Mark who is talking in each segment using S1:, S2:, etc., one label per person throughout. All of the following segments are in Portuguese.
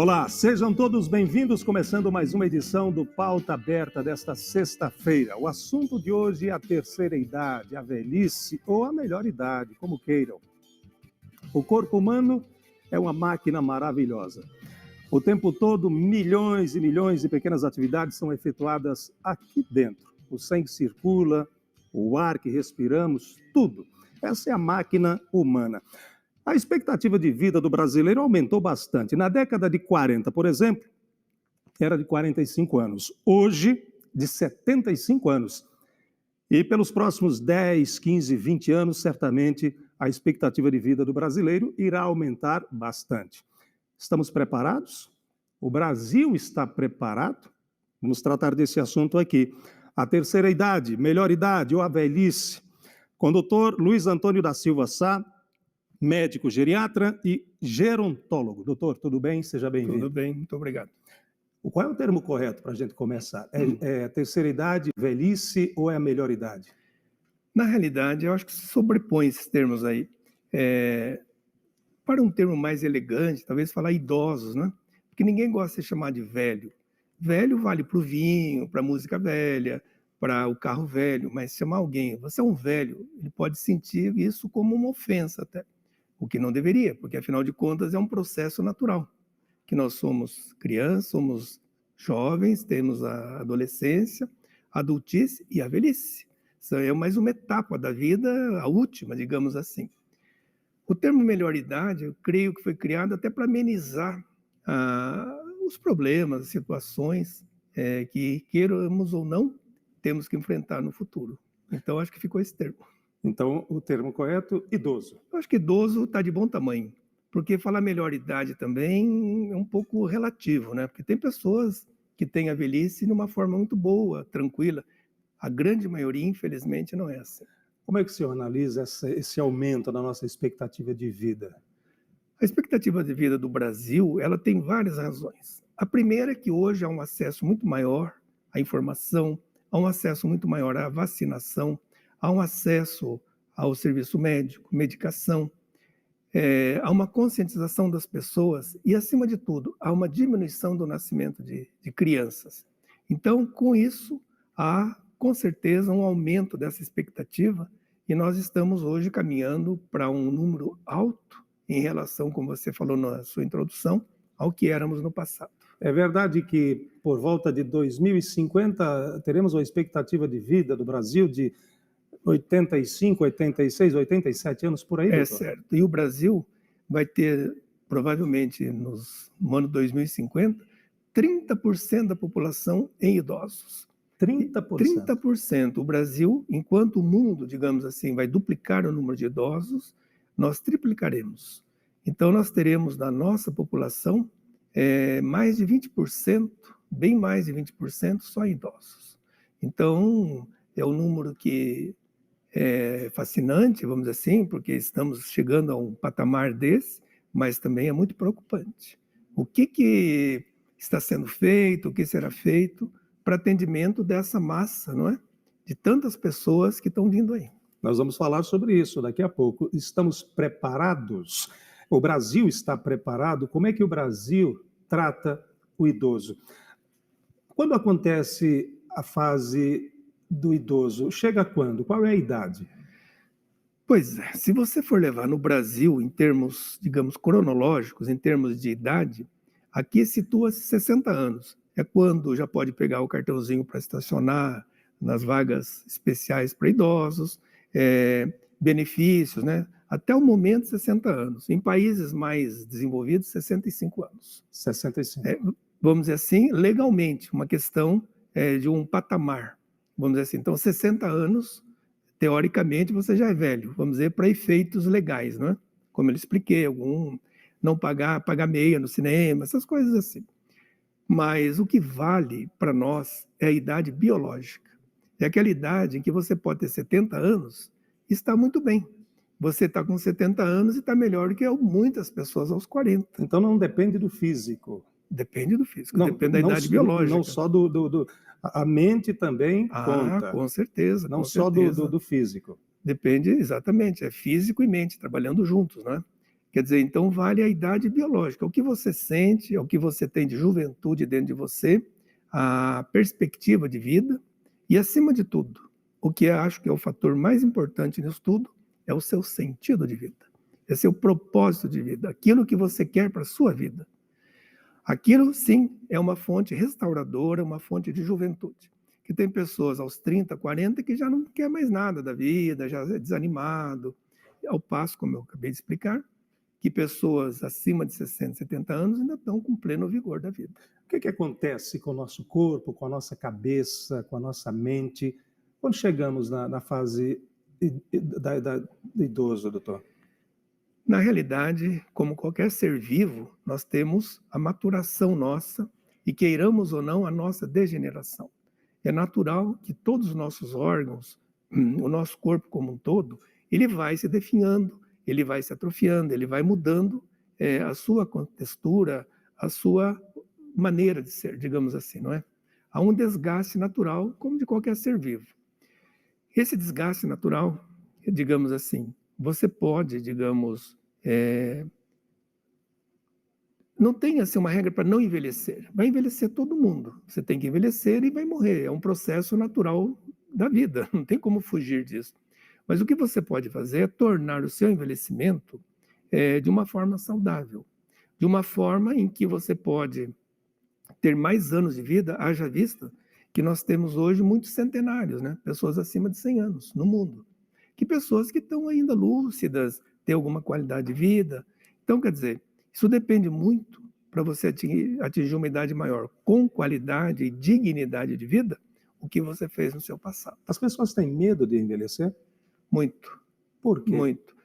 S1: Olá, sejam todos bem-vindos, começando mais uma edição do Pauta Aberta desta sexta-feira. O assunto de hoje é a terceira idade, a velhice ou a melhor idade, como queiram. O corpo humano é uma máquina maravilhosa. O tempo todo, milhões e milhões de pequenas atividades são efetuadas aqui dentro. O sangue circula, o ar que respiramos, tudo. Essa é a máquina humana. A expectativa de vida do brasileiro aumentou bastante. Na década de 40, por exemplo, era de 45 anos. Hoje, de 75 anos. E pelos próximos 10, 15, 20 anos, certamente, a expectativa de vida do brasileiro irá aumentar bastante. Estamos preparados? O Brasil está preparado? Vamos tratar desse assunto aqui. A terceira idade, melhor idade ou a velhice. Com o doutor Luiz Antônio da Silva Sá, médico geriatra e gerontólogo. Doutor, tudo bem? Seja bem-vindo.
S2: Tudo bem, muito obrigado.
S1: Qual é o termo correto para a gente começar? É terceira idade, velhice ou é a melhor idade?
S2: Na realidade, eu acho que se sobrepõe esses termos aí. Para um termo mais elegante, talvez falar idosos, né? Porque ninguém gosta de ser chamado de velho. Velho vale para o vinho, para a música velha, para o carro velho, mas chamar alguém, você é um velho, ele pode sentir isso como uma ofensa até. O que não deveria, porque afinal de contas é um processo natural. Que nós somos crianças, somos jovens, temos a adolescência, a adultice e a velhice. Isso é mais uma etapa da vida, a última, digamos assim. O termo melhor idade, eu creio que foi criado até para amenizar os problemas, as situações que, queiramos ou não, temos que enfrentar no futuro. Então, acho que ficou esse termo.
S1: Então, o termo correto, idoso.
S2: Eu acho que idoso está de bom tamanho, porque falar melhor idade também é um pouco relativo, né? Porque tem pessoas que têm a velhice de uma forma muito boa, tranquila. A grande maioria, infelizmente, não é assim.
S1: Como é que o senhor analisa esse aumento na nossa expectativa de vida?
S2: A expectativa de vida do Brasil, ela tem várias razões. A primeira é que hoje há um acesso muito maior à informação, há um acesso muito maior à vacinação, há um acesso ao serviço médico, medicação, há uma conscientização das pessoas e, acima de tudo, há uma diminuição do nascimento de crianças. Então, com isso, há, com certeza, um aumento dessa expectativa e nós estamos hoje caminhando para um número alto em relação, como você falou na sua introdução, ao que éramos no passado.
S1: É verdade que, por volta de 2050, teremos uma expectativa de vida do Brasil de 85, 86, 87 anos, por aí, doutor?
S2: É certo. E o Brasil vai ter, provavelmente, no ano 2050, 30% da população em idosos.
S1: 30%?
S2: 30%. O Brasil, enquanto o mundo, digamos assim, vai duplicar o número de idosos, nós triplicaremos. Então, nós teremos na nossa população mais de 20%, bem mais de 20% só em idosos. Então, é um número que é fascinante, vamos dizer assim, porque estamos chegando a um patamar desse, mas também é muito preocupante. O que está sendo feito, o que será feito para atendimento dessa massa, não é? De tantas pessoas que estão vindo aí.
S1: Nós vamos falar sobre isso daqui a pouco. Estamos preparados? O Brasil está preparado? Como é que o Brasil trata o idoso? Quando acontece a fase do idoso, chega quando? Qual é a idade?
S2: Pois é, se você for levar no Brasil, em termos, digamos, cronológicos, em termos de idade, aqui situa-se 60 anos. É quando já pode pegar o cartãozinho para estacionar nas vagas especiais para idosos, benefícios, né? Até o momento, 60 anos. Em países mais desenvolvidos, 65 anos.
S1: 65.
S2: Vamos dizer assim, legalmente, uma questão de um patamar. Vamos dizer assim, então 60 anos, teoricamente, você já é velho, vamos dizer, para efeitos legais, não é? Como eu expliquei, não pagar meia no cinema, essas coisas assim. Mas o que vale para nós é a idade biológica. É aquela idade em que você pode ter 70 anos e está muito bem. Você está com 70 anos e está melhor do que muitas pessoas aos 40.
S1: Então não depende do físico.
S2: Depende do físico, depende da idade biológica.
S1: Não só a mente também conta.
S2: Com certeza.
S1: Não só do físico.
S2: Depende, exatamente, é físico e mente, trabalhando juntos, né? Quer dizer, então vale a idade biológica, o que você sente, o que você tem de juventude dentro de você, a perspectiva de vida e, acima de tudo, o que eu acho que é o fator mais importante nisso tudo, é o seu sentido de vida, é seu propósito de vida, aquilo que você quer para a sua vida. Aquilo, sim, é uma fonte restauradora, uma fonte de juventude. Que tem pessoas aos 30, 40 que já não quer mais nada da vida, já é desanimado. Ao passo, como eu acabei de explicar, que pessoas acima de 60, 70 anos ainda estão com pleno vigor da vida.
S1: O que acontece com o nosso corpo, com a nossa cabeça, com a nossa mente, quando chegamos na fase do idoso, doutor?
S2: Na realidade, como qualquer ser vivo, nós temos a maturação nossa e, queiramos ou não, a nossa degeneração. É natural que todos os nossos órgãos, o nosso corpo como um todo, ele vai se definhando, ele vai se atrofiando, ele vai mudando a sua textura, a sua maneira de ser, digamos assim, não é? Há um desgaste natural, como de qualquer ser vivo. Esse desgaste natural, digamos assim, você pode, digamos, não tem assim uma regra para não envelhecer. Vai envelhecer todo mundo. Você tem que envelhecer e vai morrer. É um processo natural da vida. Não tem como fugir disso. Mas o que você pode fazer é tornar o seu envelhecimento de uma forma saudável, de uma forma em que você pode ter mais anos de vida, haja vista que nós temos hoje muitos centenários, né? Pessoas acima de 100 anos no mundo. Que pessoas que estão ainda lúcidas, têm alguma qualidade de vida. Então, quer dizer, isso depende muito para você atingir uma idade maior com qualidade e dignidade de vida, o que você fez no seu passado.
S1: As pessoas têm medo de envelhecer?
S2: Muito.
S1: Por quê?
S2: Muito.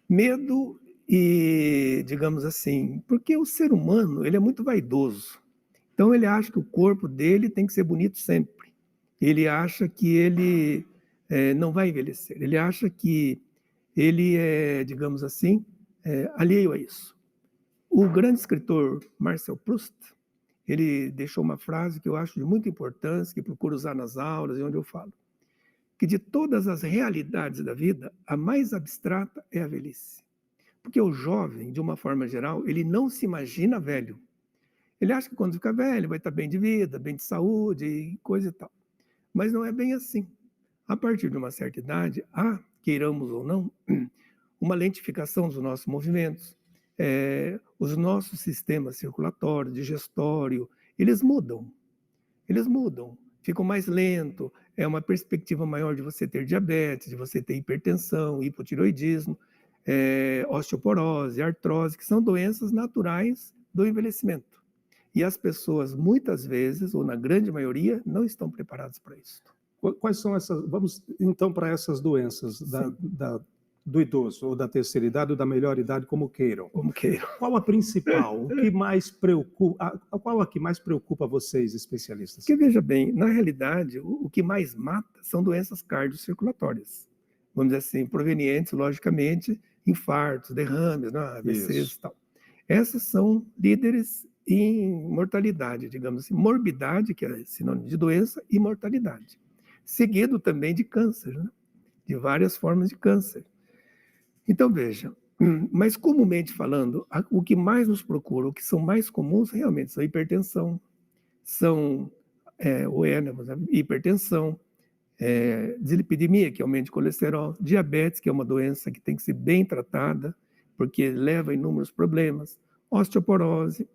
S2: Medo e, digamos assim, porque o ser humano, ele é muito vaidoso. Então ele acha que o corpo dele tem que ser bonito sempre. Ele acha que ele não vai envelhecer. Ele acha que ele é, digamos assim, alheio a isso. O grande escritor Marcel Proust, ele deixou uma frase que eu acho de muita importância, que procuro usar nas aulas e onde eu falo, que de todas as realidades da vida, a mais abstrata é a velhice. Porque o jovem, de uma forma geral, ele não se imagina velho. Ele acha que quando ficar velho vai estar bem de vida, bem de saúde e coisa e tal. Mas não é bem assim. A partir de uma certa idade, há, queiramos ou não, uma lentificação dos nossos movimentos. Os nossos sistemas circulatório, digestório, eles mudam. Eles mudam, ficam mais lentos, é uma perspectiva maior de você ter diabetes, de você ter hipertensão, hipotiroidismo, osteoporose, artrose, que são doenças naturais do envelhecimento. E as pessoas, muitas vezes, ou na grande maioria, não estão preparadas para isso.
S1: Quais são essas? Vamos então para essas doenças do idoso, ou da terceira idade, ou da melhor idade, como queiram.
S2: Como queiram.
S1: Qual a principal? O que mais preocupa? Qual a que mais preocupa vocês, especialistas?
S2: Porque, veja bem, na realidade, o que mais mata são doenças cardiocirculatórias. Vamos dizer assim, provenientes, logicamente, infartos, derrames, né, AVCs e tal. Essas são líderes em mortalidade, digamos assim, morbidade, que é sinônimo de doença, e mortalidade. Seguido também de câncer, né? De várias formas de câncer. Então, veja, mas comumente falando, o que mais nos procura, o que são mais comuns realmente são hipertensão, são hipertensão, dislipidemia, que aumenta o colesterol, diabetes, que é uma doença que tem que ser bem tratada, porque leva a inúmeros problemas, osteoporose,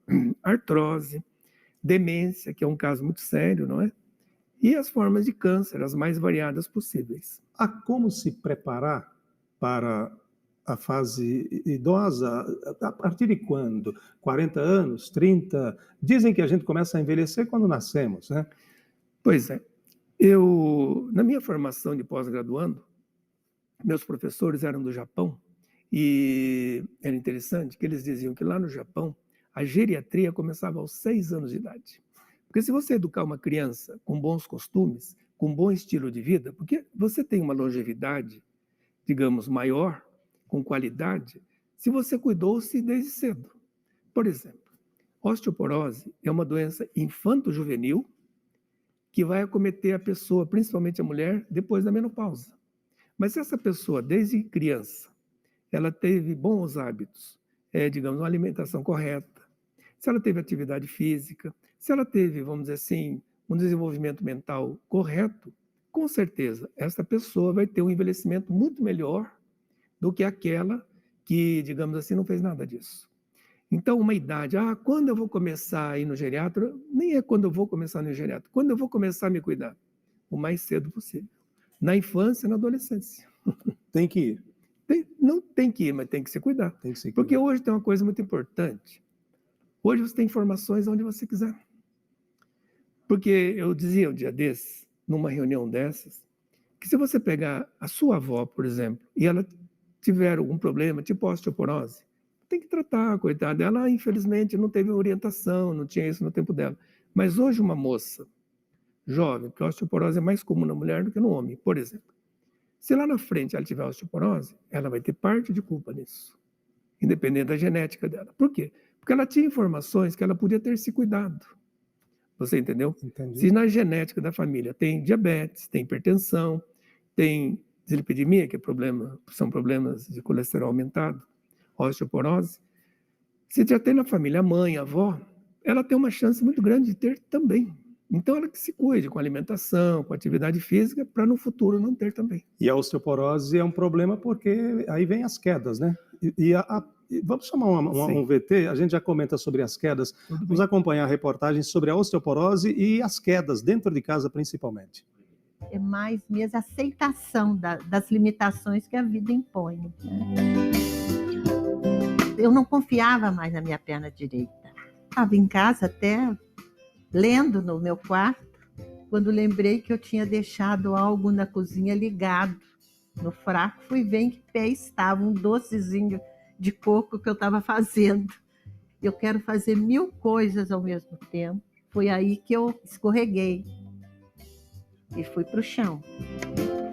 S2: artrose, demência, que é um caso muito sério, não é? E as formas de câncer, as mais variadas possíveis.
S1: Há como se preparar para a fase idosa? A partir de quando? 40 anos, 30? Dizem que a gente começa a envelhecer quando nascemos, né?
S2: Pois é. Na minha formação de pós-graduando, meus professores eram do Japão e era interessante que eles diziam que lá no Japão a geriatria começava aos 6 anos de idade. Porque se você educar uma criança com bons costumes, com bom estilo de vida, porque você tem uma longevidade, digamos, maior, com qualidade, se você cuidou-se desde cedo. Por exemplo, osteoporose é uma doença infanto-juvenil que vai acometer a pessoa, principalmente a mulher, depois da menopausa. Mas se essa pessoa, desde criança, ela teve bons hábitos digamos, uma alimentação correta, se ela teve atividade física, se ela teve, vamos dizer assim, um desenvolvimento mental correto, com certeza, essa pessoa vai ter um envelhecimento muito melhor do que aquela que, digamos assim, não fez nada disso. Então, uma idade, quando eu vou começar a ir no geriatra? Nem é quando eu vou começar no geriatra, quando eu vou começar a me cuidar? O mais cedo possível. Na infância e na adolescência.
S1: Tem que ir.
S2: Não tem que ir, mas tem que se cuidar.
S1: Tem que se cuidar.
S2: Porque hoje tem uma coisa muito importante. Hoje você tem informações onde você quiser. Porque eu dizia um dia desses, numa reunião dessas, que se você pegar a sua avó, por exemplo, e ela tiver algum problema, tipo osteoporose, tem que tratar, coitada. Ela, infelizmente, não teve orientação, não tinha isso no tempo dela. Mas hoje uma moça jovem, porque a osteoporose é mais comum na mulher do que no homem, por exemplo. Se lá na frente ela tiver osteoporose, ela vai ter parte de culpa nisso, independente da genética dela. Por quê? Porque ela tinha informações que ela podia ter se cuidado. Você entendeu?
S1: Entendi.
S2: Se na genética da família tem diabetes, tem hipertensão, tem dislipidemia, que são problemas de colesterol aumentado, osteoporose, se já tem na família a mãe, a avó, ela tem uma chance muito grande de ter também. Então, ela que se cuide com alimentação, com atividade física, para no futuro não ter também.
S1: E a osteoporose é um problema porque aí vem as quedas, né? Vamos chamar um VT, a gente já comenta sobre as quedas. Vamos acompanhar reportagens sobre a osteoporose e as quedas dentro de casa, principalmente.
S3: É mais mesmo a aceitação das limitações que a vida impõe, né? Eu não confiava mais na minha perna direita. Estava em casa até lendo no meu quarto, quando lembrei que eu tinha deixado algo na cozinha ligado no fraco, fui ver em que pé estava um docezinho de coco que eu estava fazendo. Eu quero fazer 1000 coisas ao mesmo tempo. Foi aí que eu escorreguei e fui para o chão.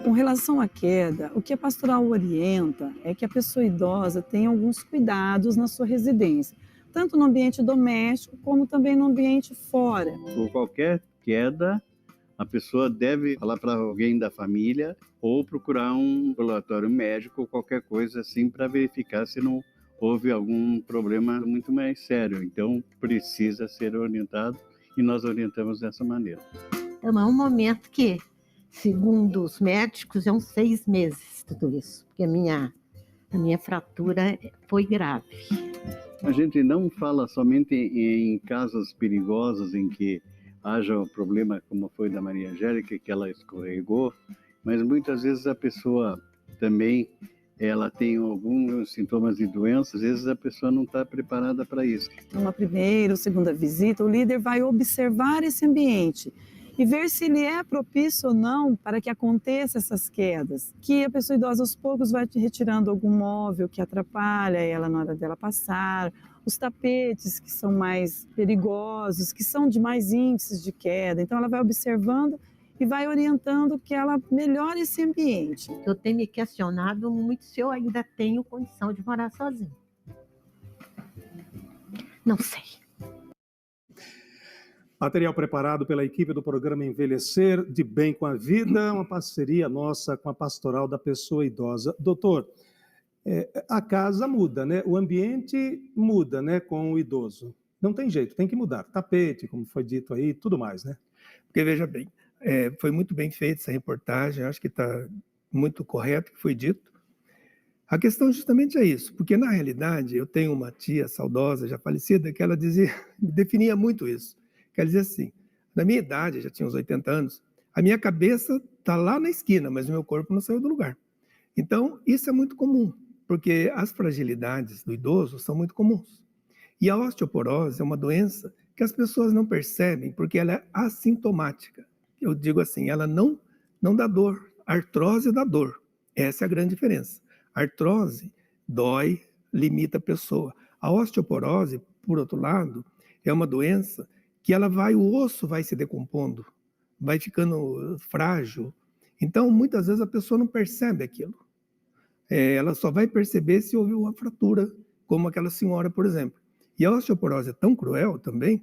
S4: Com relação à queda, o que a pastoral orienta é que a pessoa idosa tenha alguns cuidados na sua residência, tanto no ambiente doméstico como também no ambiente fora.
S5: Por qualquer queda, a pessoa deve falar para alguém da família ou procurar um ambulatório médico ou qualquer coisa assim para verificar se não houve algum problema muito mais sério. Então, precisa ser orientado e nós orientamos dessa maneira.
S3: Então, é um momento que, segundo os médicos, é uns 6 meses tudo isso, porque a minha fratura foi grave.
S5: A gente não fala somente em casos perigosos em que haja um problema como foi da Maria Angélica, que ela escorregou, mas muitas vezes a pessoa também ela tem alguns sintomas de doença, às vezes a pessoa não está preparada para isso.
S4: Numa primeira ou segunda visita, o líder vai observar esse ambiente e ver se ele é propício ou não para que aconteça essas quedas. Que a pessoa idosa aos poucos vai retirando algum móvel que atrapalha ela na hora dela passar, os tapetes que são mais perigosos, que são de mais índices de queda. Então ela vai observando e vai orientando que ela melhore esse ambiente.
S3: Eu tenho me questionado muito se eu ainda tenho condição de morar sozinha. Não sei.
S1: Material preparado pela equipe do programa Envelhecer de Bem com a Vida, uma parceria nossa com a Pastoral da Pessoa Idosa. Doutor, a casa muda, né? O ambiente muda, né, com o idoso. Não tem jeito, tem que mudar. Tapete, como foi dito aí, tudo mais, né?
S2: Porque, veja bem, foi muito bem feita essa reportagem, acho que está muito correto o que foi dito. A questão justamente é isso, porque na realidade eu tenho uma tia saudosa, já falecida, que ela definia muito isso. Quer dizer assim, na minha idade, já tinha uns 80 anos, a minha cabeça está lá na esquina, mas o meu corpo não saiu do lugar. Então, isso é muito comum, porque as fragilidades do idoso são muito comuns. E a osteoporose é uma doença que as pessoas não percebem, porque ela é assintomática. Eu digo assim, ela não dá dor. A artrose dá dor. Essa é a grande diferença. A artrose dói, limita a pessoa. A osteoporose, por outro lado, é uma doença que o osso vai se decompondo, vai ficando frágil. Então, muitas vezes a pessoa não percebe aquilo. Ela só vai perceber se houve uma fratura, como aquela senhora, por exemplo. E a osteoporose é tão cruel também,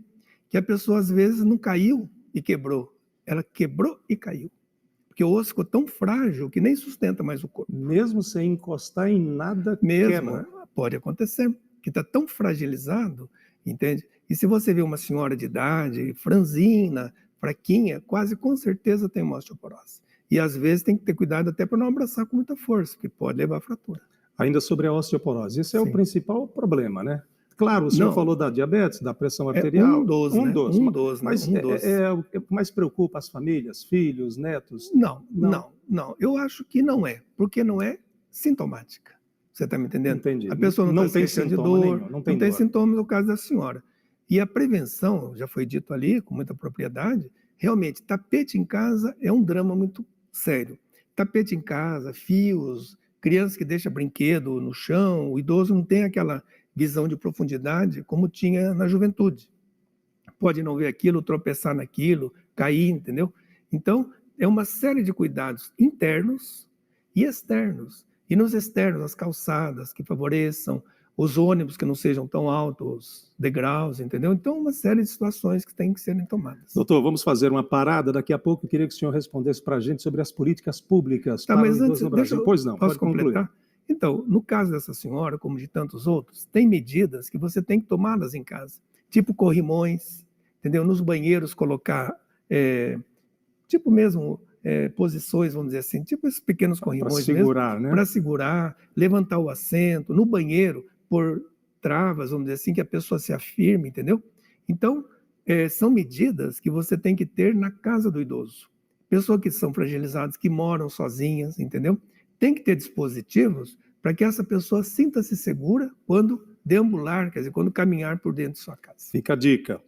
S2: que a pessoa às vezes não caiu e quebrou. Ela quebrou e caiu. Porque o osso ficou tão frágil que nem sustenta mais o corpo.
S1: Mesmo sem encostar em nada,
S2: Mesmo,
S1: quebra.
S2: pode acontecer. que está tão fragilizado, entende? E se você vê uma senhora de idade, franzina, fraquinha, quase com certeza tem uma osteoporose. E às vezes tem que ter cuidado até para não abraçar com muita força, porque pode levar a fratura.
S1: Ainda sobre a osteoporose, esse é o
S2: Sim.
S1: principal problema, né? Claro, o senhor
S2: Não.
S1: falou da diabetes, da pressão
S2: É
S1: arterial.
S2: um dos, né?
S1: dos.
S2: Um dos, né?
S1: Mas
S2: Um dos.
S1: é o que mais preocupa as famílias, filhos, netos?
S2: Não. Eu acho que não é, porque não é sintomática. Você está me entendendo?
S1: Entendi.
S2: A pessoa não está se queixando de dor,
S1: nenhum, não tem dor.
S2: sintomas no caso da senhora. E a prevenção, já foi dito ali, com muita propriedade, realmente, tapete em casa é um drama muito sério. Tapete em casa, fios, criança que deixa brinquedo no chão, o idoso não tem aquela visão de profundidade como tinha na juventude. Pode não ver aquilo, tropeçar naquilo, cair, entendeu? Então, é uma série de cuidados internos e externos. E nos externos, as calçadas que favoreçam, os ônibus que não sejam tão altos, degraus, entendeu? Então, uma série de situações que têm que serem tomadas.
S1: Doutor, vamos fazer uma parada. Daqui a pouco eu queria que o senhor respondesse para a gente sobre as políticas públicas para o idoso no Brasil. Pois não,
S2: posso
S1: pode concluir.
S2: Completar? Então, no caso dessa senhora, como de tantos outros, tem medidas que você tem que tomá-las em casa. Tipo corrimões, entendeu? Nos banheiros colocar, tipo mesmo, posições, vamos dizer assim, tipo esses pequenos corrimões
S1: para segurar, né?
S2: Para segurar, levantar o assento, no banheiro, por travas, vamos dizer assim, que a pessoa se afirme, entendeu? Então, são medidas que você tem que ter na casa do idoso. Pessoas que são fragilizadas, que moram sozinhas, entendeu? Tem que ter dispositivos para que essa pessoa sinta-se segura quando deambular, quer dizer, quando caminhar por dentro de sua casa.
S1: Fica a dica.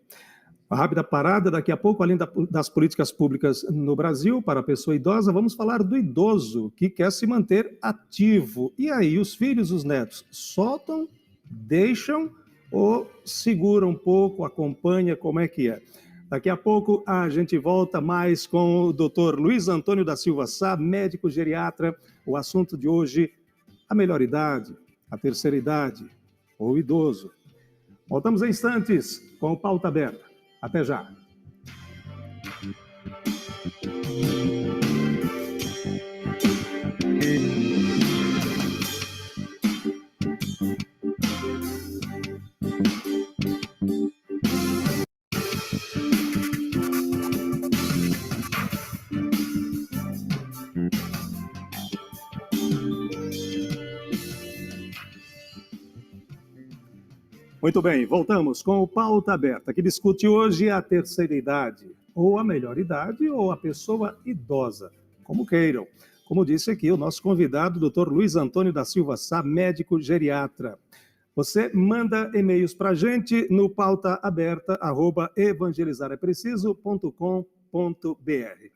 S1: Uma rápida parada, daqui a pouco, além das políticas públicas no Brasil para a pessoa idosa, vamos falar do idoso que quer se manter ativo. E aí, os filhos, os netos, soltam, deixam ou seguram um pouco, acompanha, como é que é? Daqui a pouco a gente volta mais com o Dr. Luiz Antônio da Silva Sá, médico geriatra. O assunto de hoje, a melhor idade, a terceira idade ou o idoso. Voltamos em instantes com o Pauta Aberta. Até já. Muito bem, voltamos com o Pauta Aberta, que discute hoje a terceira idade, ou a melhor idade, ou a pessoa idosa, como queiram. Como disse aqui o nosso convidado, Dr. Luiz Antônio da Silva Sá, médico geriatra. Você manda e-mails para a gente no pautaaberta@evangelizarepreciso.com.br.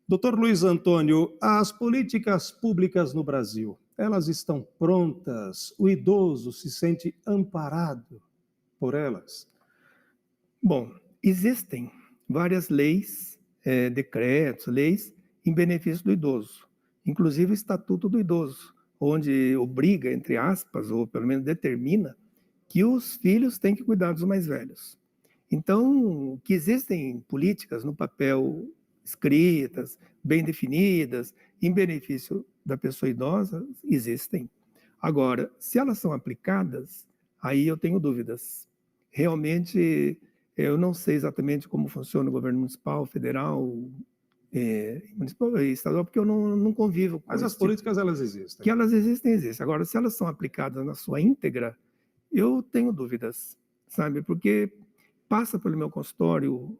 S1: Dr. Luiz Antônio, as políticas públicas no Brasil, elas estão prontas? O idoso se sente amparado por elas?
S2: Bom, existem várias leis, decretos, leis em benefício do idoso, inclusive o Estatuto do Idoso, onde obriga, entre aspas, ou pelo menos determina, que os filhos têm que cuidar dos mais velhos. Então, que existem políticas no papel escritas, bem definidas, em benefício da pessoa idosa, existem. Agora, se elas são aplicadas, aí eu tenho dúvidas. Realmente, eu não sei exatamente como funciona o governo municipal, federal, municipal e estadual, porque eu não convivo com
S1: Mas as políticas, elas existem.
S2: Que elas existem. Agora, se elas são aplicadas na sua íntegra, eu tenho dúvidas, sabe? Porque passa pelo meu consultório,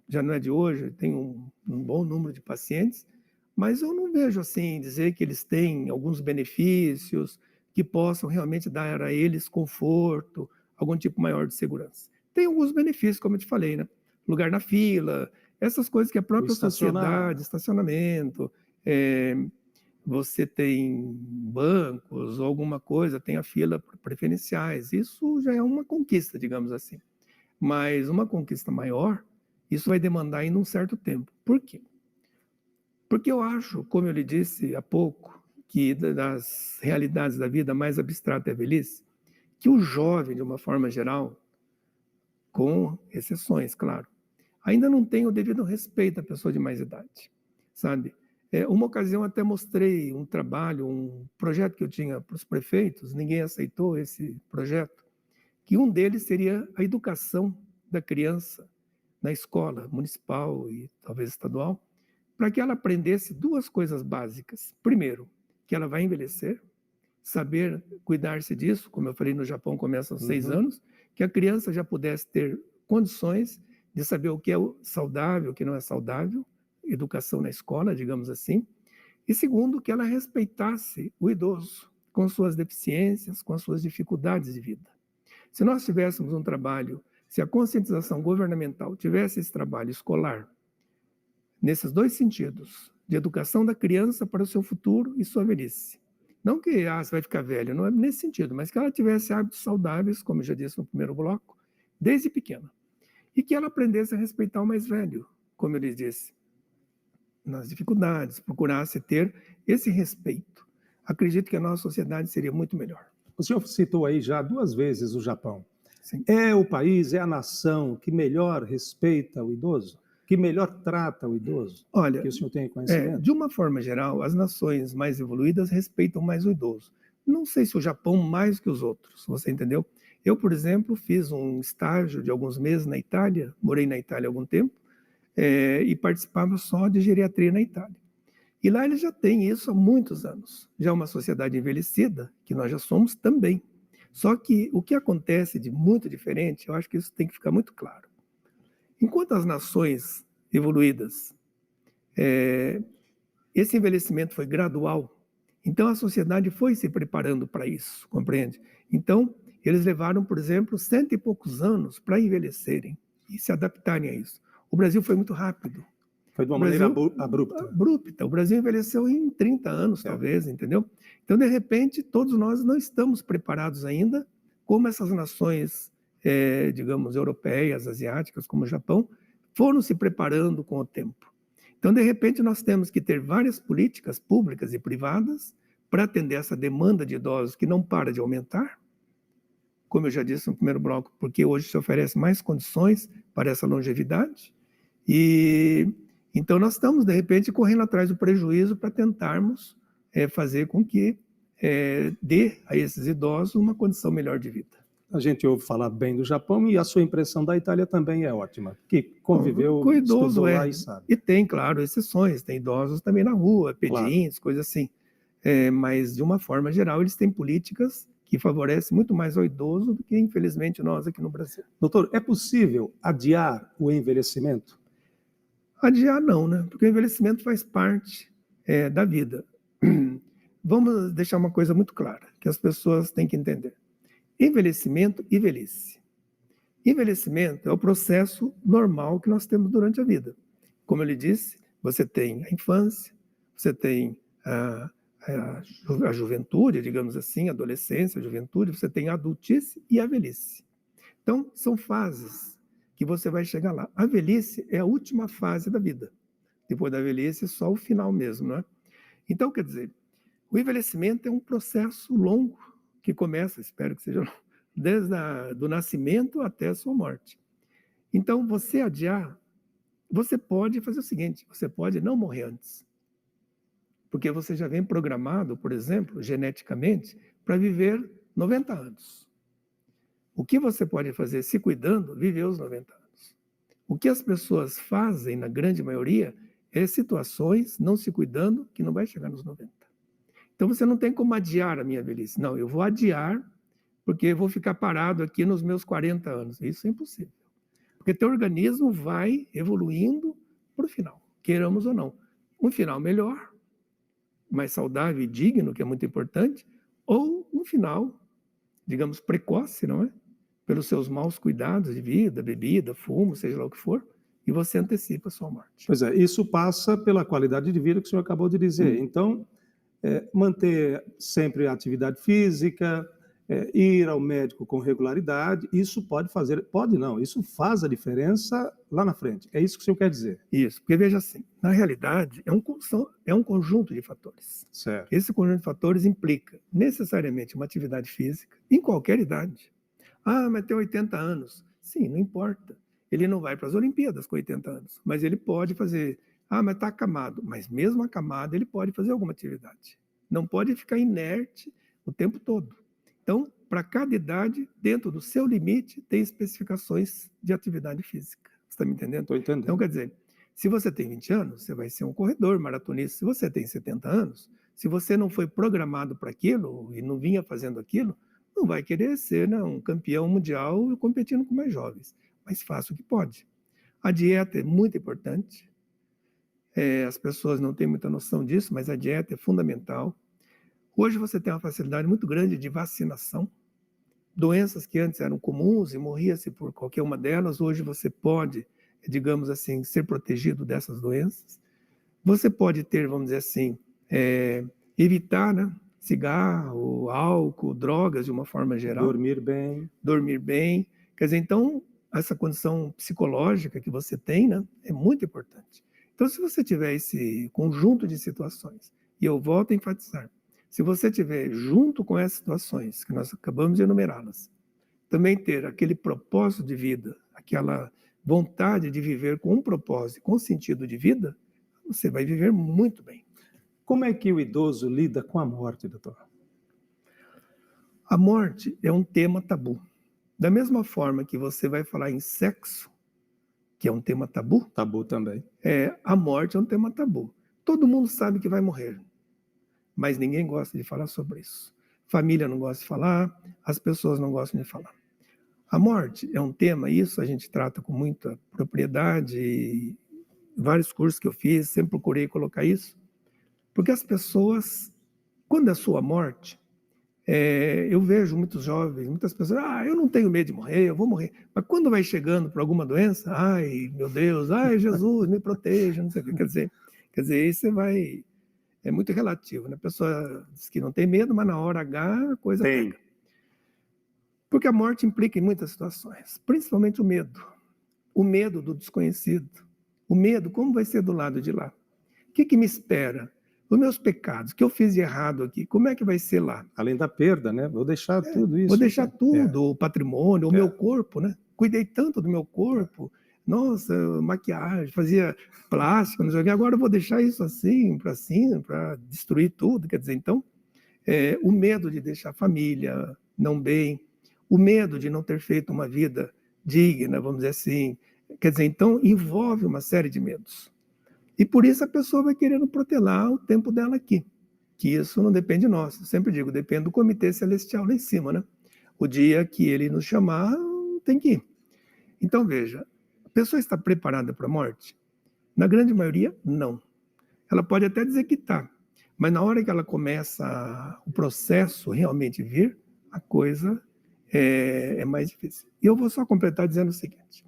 S2: já não é de hoje, tem um bom número de pacientes, mas eu não vejo assim dizer que eles têm alguns benefícios que possam realmente dar a eles conforto, algum tipo maior de segurança. Tem alguns benefícios, como eu te falei, né? Lugar na fila, essas coisas que a própria sociedade, estacionamento, você tem bancos ou alguma coisa, tem a fila preferenciais. Isso já é uma conquista, digamos assim. Mas uma conquista maior, isso vai demandar ainda um certo tempo. Por quê? Porque eu acho, como eu lhe disse há pouco, que das realidades da vida mais abstrata é a velhice, que o jovem, de uma forma geral, com exceções, claro, ainda não tem o devido respeito à pessoa de mais idade, sabe? Uma ocasião até mostrei um trabalho, um projeto que eu tinha para os prefeitos, ninguém aceitou esse projeto, que um deles seria a educação da criança na escola municipal e talvez estadual, para que ela aprendesse duas coisas básicas. Primeiro, que ela vai envelhecer, saber cuidar-se disso, como eu falei, no Japão começa aos 6 anos, que a criança já pudesse ter condições de saber o que é saudável, o que não é saudável, educação na escola, digamos assim. E segundo, que ela respeitasse o idoso, com suas deficiências, com as suas dificuldades de vida. Se nós tivéssemos um trabalho, se a conscientização governamental tivesse esse trabalho escolar, nesses dois sentidos, de educação da criança para o seu futuro e sua velhice. Não que você vai ficar velho, não é nesse sentido, mas que ela tivesse hábitos saudáveis, como eu já disse no primeiro bloco, desde pequena. E que ela aprendesse a respeitar o mais velho, como eu lhes disse, nas dificuldades, procurasse ter esse respeito. Acredito que a nossa sociedade seria muito melhor.
S1: O senhor citou aí já 2 vezes o Japão.
S2: Sim.
S1: É o país, é a nação que melhor respeita o idoso? Que melhor trata o idoso?
S2: Olha,
S1: que o senhor tem conhecimento?
S2: de uma forma geral, as nações mais evoluídas respeitam mais o idoso. Não sei se o Japão mais que os outros, você entendeu? Eu, por exemplo, fiz um estágio de alguns meses na Itália, morei na Itália há algum tempo, e participava só de geriatria na Itália. E lá eles já têm isso há muitos anos. Já é uma sociedade envelhecida, que nós já somos também. Só que o que acontece de muito diferente, eu acho que isso tem que ficar muito claro. Enquanto as nações evoluídas, esse envelhecimento foi gradual, então a sociedade foi se preparando para isso, compreende? Então, eles levaram, por exemplo, 100 e poucos anos para envelhecerem e se adaptarem a isso. O Brasil foi muito rápido.
S1: Foi de uma maneira abrupta.
S2: Abrupta. O Brasil envelheceu em 30 anos, talvez, entendeu? Então, de repente, todos nós não estamos preparados ainda, como essas nações, digamos, europeias, asiáticas, como o Japão, foram se preparando com o tempo. Então, de repente, nós temos que ter várias políticas públicas e privadas para atender essa demanda de idosos que não para de aumentar, como eu já disse no primeiro bloco, porque hoje se oferece mais condições para essa longevidade. E então nós estamos, de repente, correndo atrás do prejuízo para tentarmos fazer com que dê a esses idosos uma condição melhor de vida.
S1: A gente ouve falar bem do Japão e a sua impressão da Itália também é ótima, que conviveu,
S2: com idoso,
S1: estudou lá e sabe.
S2: E tem, claro, exceções, tem idosos também na rua, pedinhos, coisas assim. Mas, de uma forma geral, eles têm políticas que favorecem muito mais ao idoso do que, infelizmente, nós aqui no Brasil.
S1: Doutor, é possível adiar o envelhecimento?
S2: Adiar não, né? Porque o envelhecimento faz parte da vida. Vamos deixar uma coisa muito clara, que as pessoas têm que entender. Envelhecimento e velhice. Envelhecimento é o processo normal que nós temos durante a vida. Como eu lhe disse, você tem a infância, você tem a juventude, digamos assim, a adolescência, a juventude, você tem a adultice e a velhice. Então, são fases que você vai chegar lá. A velhice é a última fase da vida. Depois da velhice, é só o final mesmo, não é? Então, quer dizer, o envelhecimento é um processo longo que começa, espero que seja desde do nascimento até a sua morte. Então, você adiar, você pode fazer o seguinte, você pode não morrer antes. Porque você já vem programado, por exemplo, geneticamente, para viver 90 anos. O que você pode fazer se cuidando, viver os 90 anos. O que as pessoas fazem, na grande maioria, é situações não se cuidando que não vai chegar nos 90. Então você não tem como adiar a minha velhice. Não, eu vou adiar porque eu vou ficar parado aqui nos meus 40 anos. Isso é impossível. Porque teu organismo vai evoluindo para o final, queiramos ou não. Um final melhor, mais saudável e digno, que é muito importante, ou um final, digamos, precoce, não é? Pelos seus maus cuidados de vida, bebida, fumo, seja lá o que for, e você antecipa a sua morte.
S1: Pois é, isso passa pela qualidade de vida que o senhor acabou de dizer. Então, manter sempre a atividade física, ir ao médico com regularidade, isso pode fazer, pode não, isso faz a diferença lá na frente. É isso que o senhor quer dizer?
S2: Isso, porque veja assim, na realidade é um conjunto de fatores.
S1: Certo.
S2: Esse conjunto de fatores implica necessariamente uma atividade física em qualquer idade. Ah, mas tem 80 anos. Sim, não importa. Ele não vai para as Olimpíadas com 80 anos, mas ele pode fazer. Ah, mas está acamado. Mas mesmo acamado, ele pode fazer alguma atividade. Não pode ficar inerte o tempo todo. Então, para cada idade, dentro do seu limite, tem especificações de atividade física. Você está me entendendo?
S1: Estou entendendo.
S2: Então, quer dizer, se você tem 20 anos, você vai ser um corredor, maratonista. Se você tem 70 anos, se você não foi programado para aquilo e não vinha fazendo aquilo, não vai querer ser, né, um campeão mundial competindo com mais jovens. Mas faça o que pode. A dieta é muito importante. As pessoas não têm muita noção disso, mas a dieta é fundamental. Hoje você tem uma facilidade muito grande de vacinação. Doenças que antes eram comuns e morria-se por qualquer uma delas, hoje você pode, digamos assim, ser protegido dessas doenças. Você pode ter, vamos dizer assim, evitar, né, cigarro, álcool, drogas de uma forma geral.
S1: Dormir bem.
S2: Dormir bem. Quer dizer, então, essa condição psicológica que você tem, né, é muito importante. Então, se você tiver esse conjunto de situações, e eu volto a enfatizar, se você tiver, junto com essas situações, que nós acabamos de enumerá-las, também ter aquele propósito de vida, aquela vontade de viver com um propósito, com sentido de vida, você vai viver muito bem.
S1: Como é que o idoso lida com a morte, doutor?
S2: A morte é um tema tabu. Da mesma forma que você vai falar em sexo, que é um tema tabu,
S1: Tabu também.
S2: a morte é um tema tabu. Todo mundo sabe que vai morrer, mas ninguém gosta de falar sobre isso. Família não gosta de falar, as pessoas não gostam de falar. A morte é um tema, isso a gente trata com muita propriedade, e vários cursos que eu fiz, sempre procurei colocar isso, porque as pessoas, quando é a sua morte, eu vejo muitos jovens, muitas pessoas, eu não tenho medo de morrer, eu vou morrer. Mas quando vai chegando por alguma doença, ai, meu Deus, ai, Jesus, me proteja, não sei o que. Quer dizer, aí você vai... É muito relativo, né? A pessoa diz que não tem medo, mas na hora H a coisa
S1: Tem.
S2: pega. Porque a morte implica em muitas situações, principalmente o medo. O medo do desconhecido. O medo, como vai ser do lado de lá? O que me espera? Os meus pecados, o que eu fiz de errado aqui, como é que vai ser lá?
S1: Além da perda, né? Vou deixar tudo isso.
S2: Vou deixar tudo, o patrimônio, o meu corpo, né? Cuidei tanto do meu corpo, nossa, maquiagem, fazia plástico, não sei o que, agora eu vou deixar isso assim, para destruir tudo. Quer dizer, então, o medo de deixar a família não bem, o medo de não ter feito uma vida digna, vamos dizer assim. Quer dizer, então, envolve uma série de medos. E por isso a pessoa vai querendo protelar o tempo dela aqui. Que isso não depende de nós. Eu sempre digo, depende do comitê celestial lá em cima, né? O dia que ele nos chamar, tem que ir. Então, veja, a pessoa está preparada para a morte? Na grande maioria, não. Ela pode até dizer que está, mas na hora que ela começa o processo realmente vir, a coisa é mais difícil. E eu vou só completar dizendo o seguinte.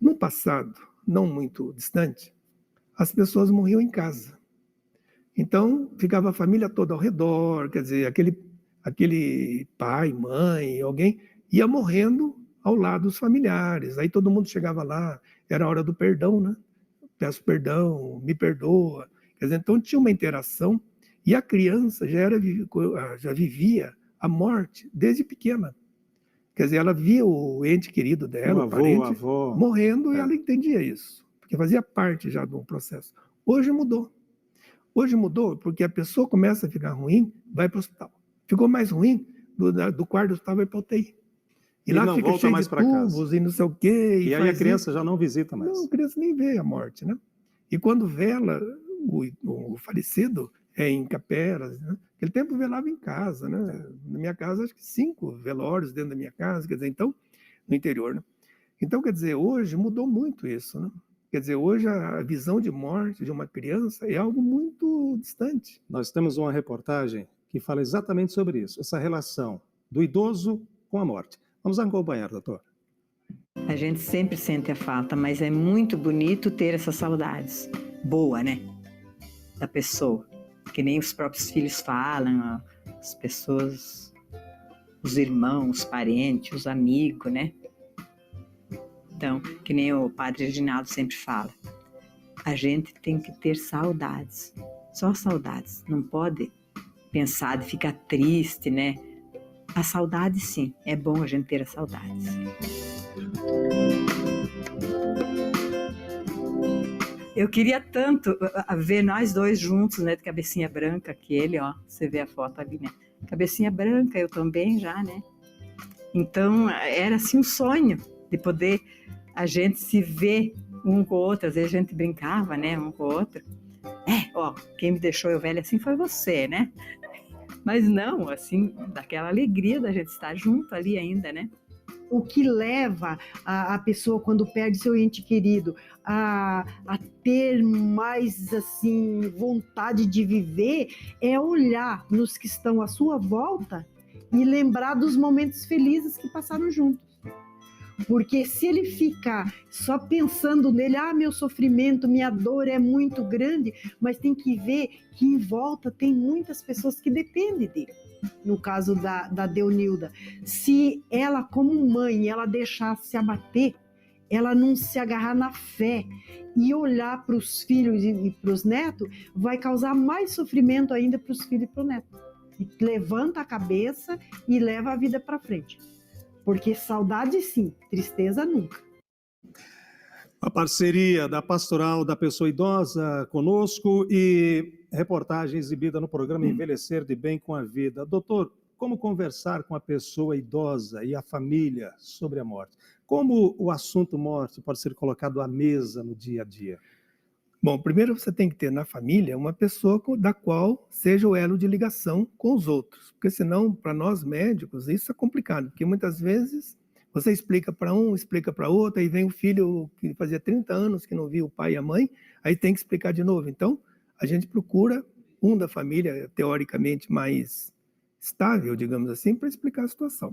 S2: No passado, não muito distante, as pessoas morriam em casa. Então, ficava a família toda ao redor, quer dizer, aquele pai, mãe, alguém ia morrendo ao lado dos familiares. Aí todo mundo chegava lá, era a hora do perdão, né? Peço perdão, me perdoa. Quer dizer, então tinha uma interação e a criança já vivia a morte desde pequena. Quer dizer, ela via o ente querido dela, o parente, morrendo, e ela entendia isso, porque fazia parte já do processo. Hoje mudou. Hoje mudou porque a pessoa começa a ficar ruim, vai para o hospital. Ficou mais ruim, do quarto do hospital vai para a UTI. E lá
S1: não
S2: fica
S1: volta
S2: cheio
S1: mais
S2: de
S1: para
S2: tubos
S1: casa.
S2: E não sei o quê.
S1: E aí a criança já não visita mais.
S2: Não, a criança nem vê a morte, né? E quando vela o falecido em capelas, né? Aquele tempo velava em casa, né? Na minha casa, acho que 5 velórios dentro da minha casa, quer dizer, então, no interior, né? Então, quer dizer, hoje mudou muito isso, né? Quer dizer, hoje a visão de morte de uma criança é algo muito distante.
S1: Nós temos uma reportagem que fala exatamente sobre isso, essa relação do idoso com a morte. Vamos acompanhar, doutor.
S6: A gente sempre sente a falta, mas é muito bonito ter essas saudades. Boa, né? Da pessoa. Que nem os próprios filhos falam, as pessoas, os irmãos, os parentes, os amigos, né? Então, que nem o padre Reginaldo sempre fala, a gente tem que ter saudades, só saudades, não pode pensar de ficar triste, né? A saudade, sim, é bom a gente ter as saudades. Eu queria tanto ver nós dois juntos, né, de cabecinha branca, aquele, ó, você vê a foto ali, né? cabecinha branca, eu também já, né? Então, era assim um sonho de poder a gente se ver um com o outro. Às vezes a gente brincava, né, um com o outro. Ó, quem me deixou eu velha assim foi você, né? Mas não, assim, daquela alegria da gente estar junto ali ainda, né?
S7: O que leva a pessoa, quando perde seu ente querido, a ter mais assim vontade de viver, é olhar nos que estão à sua volta e lembrar dos momentos felizes que passaram juntos. Porque se ele ficar só pensando nele, meu sofrimento, minha dor é muito grande, mas tem que ver que em volta tem muitas pessoas que dependem dele. No caso da Deunilda, se ela, como mãe, ela deixasse se abater, ela não se agarrar na fé e olhar para os filhos e para os netos, vai causar mais sofrimento ainda para os filhos e para o neto. E levanta a cabeça e leva a vida para frente. Porque saudade sim, tristeza nunca.
S1: A parceria da Pastoral da Pessoa Idosa conosco e reportagem exibida no programa Envelhecer de Bem com a Vida. Doutor, como conversar com a pessoa idosa e a família sobre a morte? Como o assunto morte pode ser colocado à mesa no dia a dia?
S2: Bom, primeiro você tem que ter na família uma pessoa da qual seja o elo de ligação com os outros, porque senão, para nós médicos, isso é complicado, porque muitas vezes você explica para um, explica para outro, aí vem o filho que fazia 30 anos que não via o pai e a mãe, aí tem que explicar de novo. Então, a gente procura um da família, teoricamente mais estável, digamos assim, para explicar a situação.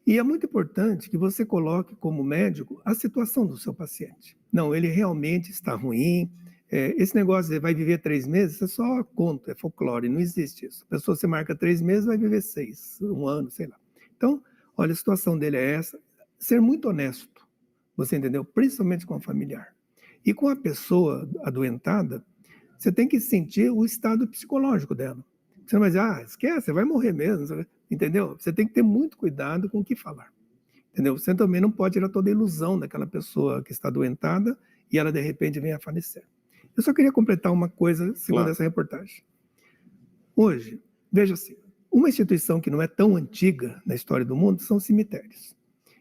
S2: E é muito importante que você coloque como médico a situação do seu paciente. Não, ele realmente está ruim. Esse negócio de vai viver 3 meses é só conto, é folclore, não existe isso. A pessoa se marca 3 meses, vai viver 6, 1 ano, sei lá. Então, olha, a situação dele é essa. Ser muito honesto, você entendeu? Principalmente com o familiar. E com a pessoa adoentada, você tem que sentir o estado psicológico dela. Você não vai dizer, esquece, você vai morrer mesmo, entendeu? Você tem que ter muito cuidado com o que falar, entendeu? Você também não pode tirar toda a ilusão daquela pessoa que está adoentada e ela, de repente, vem a falecer. Eu só queria completar uma coisa, segundo essa reportagem. Hoje, veja assim, uma instituição que não é tão antiga na história do mundo são os cemitérios.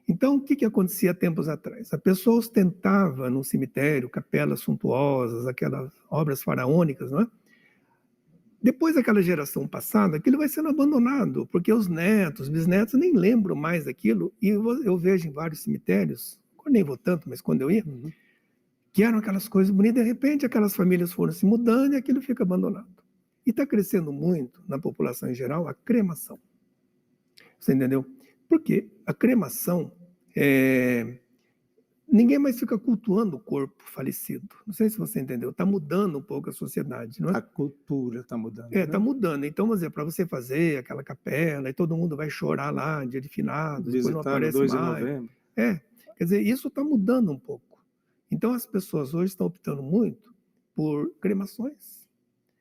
S2: Então, o que acontecia tempos atrás? A pessoa ostentava no cemitério capelas suntuosas, aquelas obras faraônicas, não é? Depois daquela geração passada, aquilo vai sendo abandonado, porque os netos, bisnetos nem lembram mais daquilo. E eu vejo em vários cemitérios, nem vou tanto, mas quando eu ia, que eram aquelas coisas bonitas, de repente aquelas famílias foram se mudando e aquilo fica abandonado. E está crescendo muito, na população em geral, a cremação. Você entendeu? Porque a cremação, ninguém mais fica cultuando o corpo falecido. Não sei se você entendeu. Está mudando um pouco a sociedade, não é?
S1: A cultura está mudando.
S2: Está mudando. Então, vamos dizer, para você fazer aquela capela, e todo mundo vai chorar lá, dia de finados, depois não aparece
S1: 2
S2: mais.
S1: de novembro.
S2: Quer dizer, isso está mudando um pouco. Então, as pessoas hoje estão optando muito por cremações.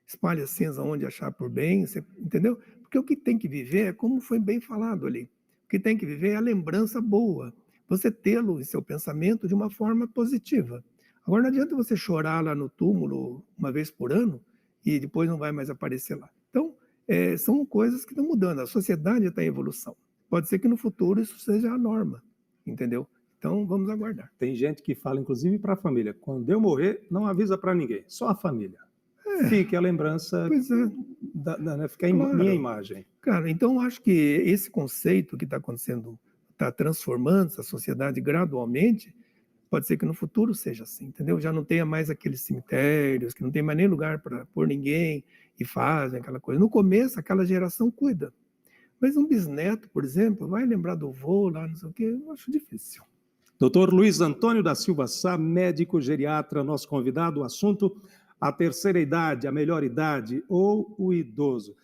S2: Espalha a cinza onde achar por bem, você, entendeu? Porque o que tem que viver é como foi bem falado ali. O que tem que viver é a lembrança boa. Você tê-lo em seu pensamento de uma forma positiva. Agora, não adianta você chorar lá no túmulo uma vez por ano e depois não vai mais aparecer lá. Então, são coisas que estão mudando. A sociedade está em evolução. Pode ser que no futuro isso seja a norma, entendeu? Então, vamos aguardar.
S1: Tem gente que fala, inclusive, para a família, quando eu morrer, não avisa para ninguém, só a família. Fique a lembrança, fica em minha imagem.
S2: Cara, então acho que esse conceito que está acontecendo, está transformando essa sociedade gradualmente, pode ser que no futuro seja assim, entendeu? Já não tenha mais aqueles cemitérios, que não tem mais nem lugar para pôr ninguém, e fazem aquela coisa. No começo, aquela geração cuida. Mas um bisneto, por exemplo, vai lembrar do vô lá, não sei o quê, eu acho difícil.
S1: Dr. Luiz Antônio da Silva Sá, médico geriatra, nosso convidado, o assunto: a terceira idade, a melhor idade ou o idoso.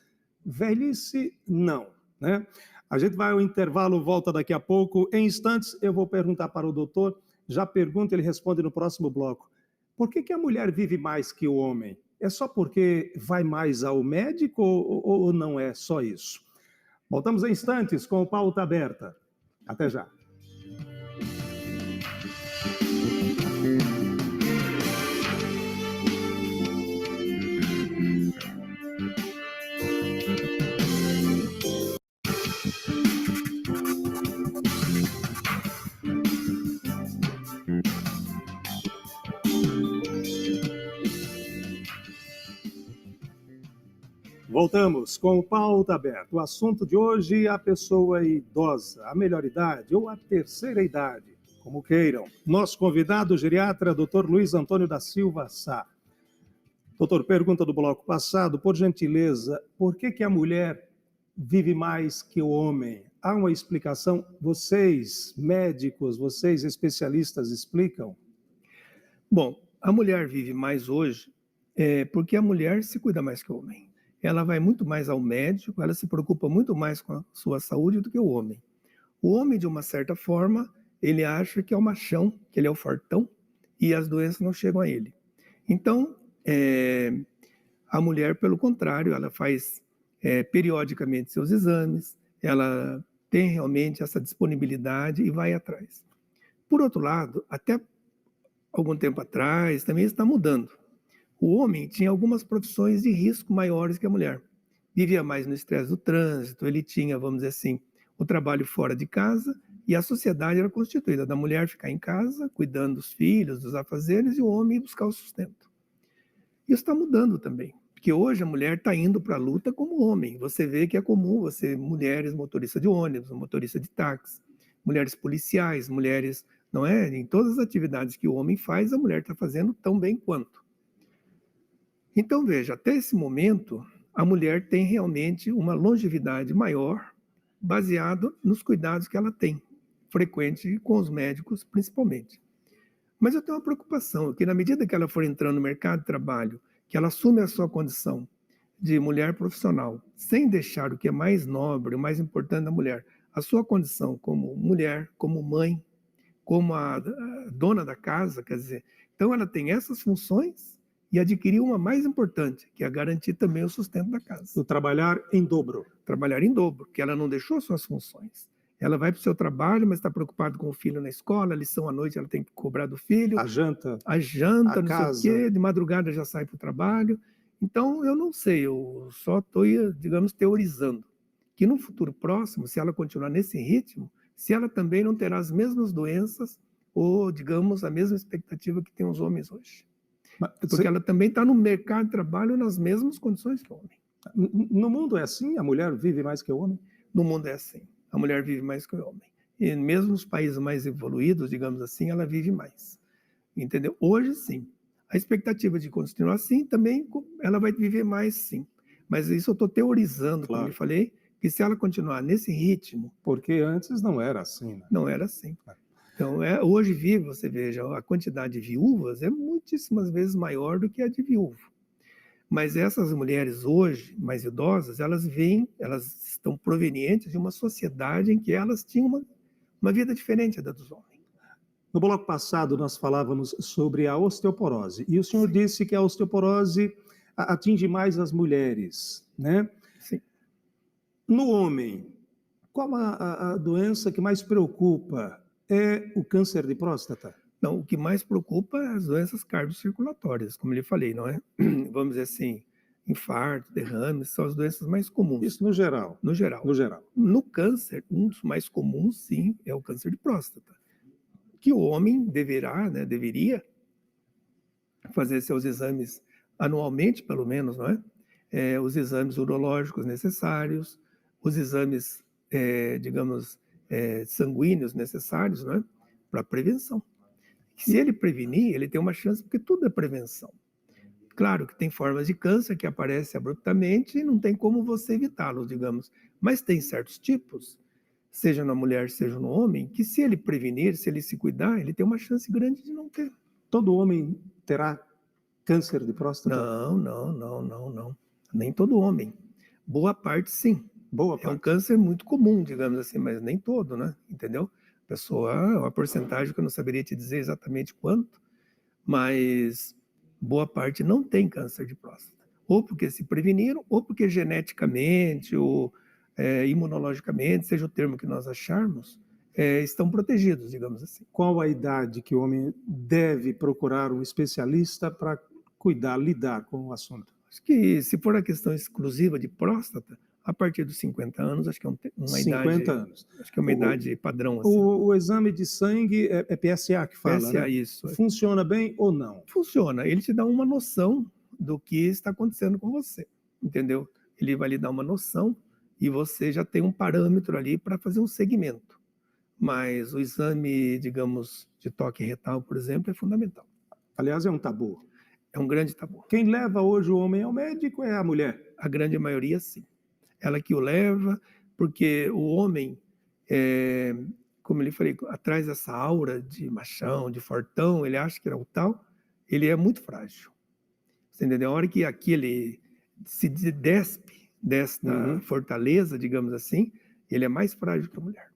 S1: Velhice, não, né? A gente vai ao intervalo, volta daqui a pouco. Em instantes, eu vou perguntar para o doutor, já pergunto, ele responde no próximo bloco. Por que a mulher vive mais que o homem? É só porque vai mais ao médico ou não é só isso? Voltamos em instantes com o Pauta Aberta. Até já. Voltamos com o Pauta Aberta. O assunto de hoje é a pessoa idosa, a melhor idade ou a terceira idade, como queiram. Nosso convidado, o geriatra, Dr. Luiz Antônio da Silva Sá. Doutor, pergunta do bloco passado, por gentileza, por que a mulher vive mais que o homem? Há uma explicação? Vocês, médicos, vocês, especialistas, explicam?
S2: Bom, a mulher vive mais hoje porque a mulher se cuida mais que o homem. Ela vai muito mais ao médico, ela se preocupa muito mais com a sua saúde do que o homem. O homem, de uma certa forma, ele acha que é o machão, que ele é o fortão, e as doenças não chegam a ele. Então, a mulher, pelo contrário, ela faz periodicamente seus exames, ela tem realmente essa disponibilidade e vai atrás. Por outro lado, até algum tempo atrás, também está mudando. O homem tinha algumas profissões de risco maiores que a mulher. Vivia mais no estresse do trânsito, ele tinha, vamos dizer assim, o trabalho fora de casa, e a sociedade era constituída da mulher ficar em casa, cuidando dos filhos, dos afazeres, e o homem buscar o sustento. Isso está mudando também, porque hoje a mulher está indo para a luta como homem. Você vê que é comum mulheres motoristas de ônibus, motorista de táxi, mulheres policiais, mulheres, não é? Em todas as atividades que o homem faz, a mulher está fazendo tão bem quanto. Então, veja, até esse momento, a mulher tem realmente uma longevidade maior, baseado nos cuidados que ela tem, frequente com os médicos, principalmente. Mas eu tenho uma preocupação, que na medida que ela for entrando no mercado de trabalho, que ela assume a sua condição de mulher profissional, sem deixar o que é mais nobre, o mais importante da mulher, a sua condição como mulher, como mãe, como a dona da casa, quer dizer, então ela tem essas funções e adquiriu uma mais importante, que é garantir também o sustento da casa.
S1: O trabalhar em dobro.
S2: Trabalhar em dobro, porque ela não deixou suas funções. Ela vai para o seu trabalho, mas está preocupada com o filho na escola, a lição à noite ela tem que cobrar do filho.
S1: A janta,
S2: a
S1: não
S2: casa. Sei o quê, de madrugada já sai para o trabalho. Então, eu não sei, eu só estou, digamos, teorizando que no futuro próximo, se ela continuar nesse ritmo, se ela também não terá as mesmas doenças ou, digamos, a mesma expectativa que tem os homens hoje. Porque ela também está no mercado de trabalho nas mesmas condições que o homem.
S1: No mundo é assim? A mulher vive mais que o homem?
S2: No mundo é assim. A mulher vive mais que o homem. E mesmo nos países mais evoluídos, digamos assim, ela vive mais. Entendeu? Hoje, sim. A expectativa de continuar assim, também ela vai viver mais, sim. Mas isso eu estou teorizando, claro, como eu falei, que se ela continuar nesse ritmo...
S1: Porque antes não era assim, né?
S2: Não era assim. Então, hoje vive, você veja, a quantidade de viúvas é muitíssimas vezes maior do que a de viúvo. Mas essas mulheres hoje, mais idosas, elas estão provenientes de uma sociedade em que elas tinham uma vida diferente da dos homens.
S1: No bloco passado, nós falávamos sobre a osteoporose. E o senhor disse que a osteoporose atinge mais as mulheres, né?
S2: Sim.
S1: No homem, qual a doença que mais preocupa? É o câncer de próstata?
S2: Não, o que mais preocupa é as doenças cardiocirculatórias, como eu lhe falei, não é? Vamos dizer assim, infarto, derrame, são as doenças mais comuns.
S1: Isso no geral?
S2: No geral.
S1: No geral.
S2: No câncer, um dos mais comuns, sim, é o câncer de próstata. Que o homem deveria fazer seus exames anualmente, pelo menos, não é? Os exames urológicos necessários, os exames, digamos, sanguíneos necessários, não é? Para prevenção. Se ele prevenir, ele tem uma chance, porque tudo é prevenção. Claro que tem formas de câncer que aparecem abruptamente e não tem como você evitá-los, digamos. Mas tem certos tipos, seja na mulher, seja no homem, que se ele prevenir, se ele se cuidar, ele tem uma chance grande de não ter.
S1: Todo homem terá câncer de próstata?
S2: Não. Nem todo homem. Boa parte, sim.
S1: Boa parte.
S2: É um câncer muito comum, digamos assim, mas nem todo, né? Entendeu? Uma porcentagem que eu não saberia te dizer exatamente quanto, mas boa parte não tem câncer de próstata. Ou porque se preveniram, ou porque geneticamente, ou imunologicamente, seja o termo que nós acharmos, estão protegidos, digamos assim.
S1: Qual a idade que o homem deve procurar um especialista para lidar com o assunto?
S2: Acho que se for a questão exclusiva de próstata, a partir dos 50 anos, acho que é uma
S1: 50
S2: idade...
S1: anos.
S2: Acho que é uma idade padrão. Assim.
S1: O exame de sangue é PSA que fala,
S2: PSA,
S1: né?
S2: isso.
S1: Funciona bem ou não?
S2: Funciona. Ele te dá uma noção do que está acontecendo com você, entendeu? ele vai lhe dar uma noção e você já tem um parâmetro ali para fazer um segmento. Mas o exame, digamos, de toque retal, por exemplo, é fundamental.
S1: Aliás, é um tabu.
S2: É um grande tabu.
S1: Quem leva hoje o homem ao médico é a mulher.
S2: A grande maioria, sim. Ela que o leva, porque o homem, como ele falei, atrás dessa aura de machão, de fortão, ele acha que é o tal, ele é muito frágil. Você entendeu? A hora que aqui ele se despe desta fortaleza, digamos assim, ele é mais frágil que a mulher.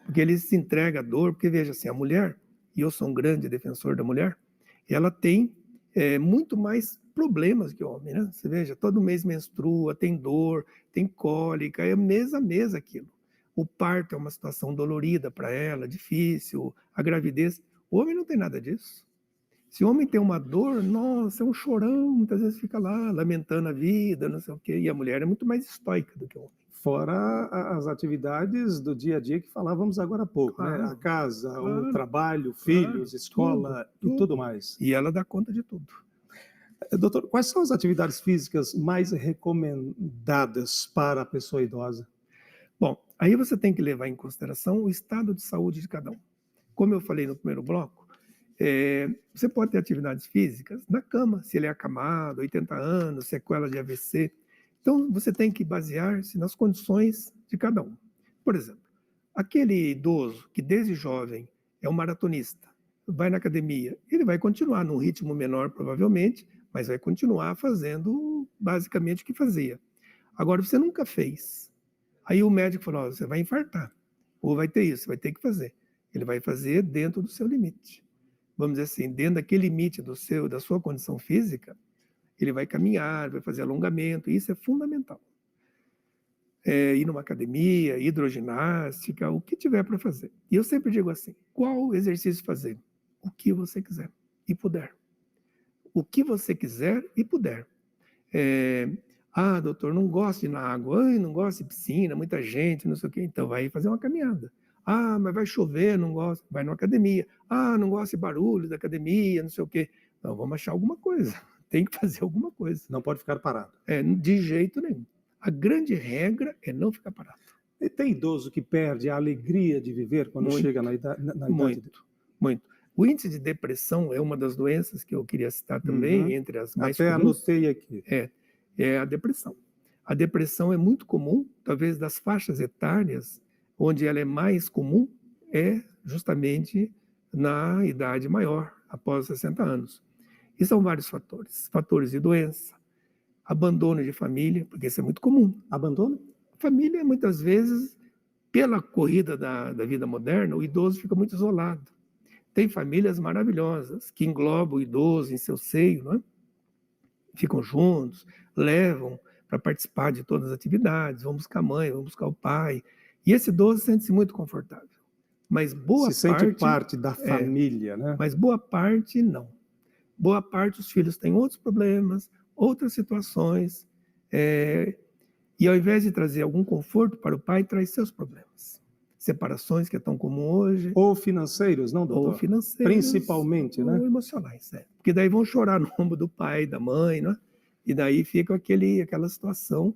S2: Porque ele se entrega à dor, porque veja assim, a mulher, e eu sou um grande defensor da mulher, ela tem muito mais problemas que o homem, né? Você veja, todo mês menstrua, tem dor, tem cólica, é mês a mês aquilo. O parto é uma situação dolorida para ela, difícil, a gravidez. O homem não tem nada disso. Se o homem tem uma dor, nossa, é um chorão, muitas vezes fica lá lamentando a vida, não sei o quê. E a mulher é muito mais estoica do que o homem.
S1: Fora as atividades do dia a dia que falávamos agora há pouco, né? A casa, o trabalho, filhos, escola e tudo mais.
S2: E ela dá conta de tudo.
S1: Doutor, quais são as atividades físicas mais recomendadas para a pessoa idosa?
S2: Bom, aí você tem que levar em consideração o estado de saúde de cada um. Como eu falei no primeiro bloco, você pode ter atividades físicas na cama, se ele é acamado, 80 anos, sequela de AVC. Então, você tem que basear-se nas condições de cada um. Por exemplo, aquele idoso que desde jovem é um maratonista, vai na academia, ele vai continuar num ritmo menor, provavelmente, mas vai continuar fazendo basicamente o que fazia. Agora, você nunca fez. Aí o médico falou, você vai infartar, ou vai ter isso, vai ter que fazer. Ele vai fazer dentro do seu limite. Vamos dizer assim, dentro daquele limite da sua condição física, ele vai caminhar, vai fazer alongamento, isso é fundamental. Ir numa academia, hidroginástica, o que tiver para fazer. E eu sempre digo assim, qual exercício fazer? O que você quiser e puder. O que você quiser e puder. Doutor, não gosto de ir na água, não gosto de piscina, muita gente, não sei o quê, então vai fazer uma caminhada. Mas vai chover, não gosto, vai numa academia. Não gosto de barulho da academia, não sei o quê. Então vamos achar alguma coisa. Tem que fazer alguma coisa.
S1: Não pode ficar parado.
S2: De jeito nenhum. A grande regra é não ficar parado.
S1: E tem idoso que perde a alegria de viver quando chega na idade?
S2: Muito. O índice de depressão é uma das doenças que eu queria citar também, entre as mais
S1: comuns. Até anotei aqui.
S2: É a depressão. A depressão é muito comum, talvez das faixas etárias, onde ela é mais comum, é justamente na idade maior, após 60 anos. E são vários fatores. Fatores de doença, abandono de família, porque isso é muito comum.
S1: Abandono?
S2: Família, muitas vezes, pela corrida da vida moderna, o idoso fica muito isolado. Tem famílias maravilhosas que englobam o idoso em seu seio, não é? Ficam juntos, levam para participar de todas as atividades, vão buscar a mãe, vão buscar o pai. E esse idoso sente-se muito confortável. Mas boa
S1: Se
S2: parte...
S1: sente parte da família, né?
S2: Mas boa parte, não. Boa parte, os filhos têm outros problemas, outras situações, e ao invés de trazer algum conforto para o pai, traz seus problemas. Separações que é tão comum hoje.
S1: Ou financeiros, não, doutor?
S2: Ou financeiros.
S1: Principalmente, né?
S2: Ou emocionais, Porque daí vão chorar no ombro do pai, da mãe, né? E daí fica aquela situação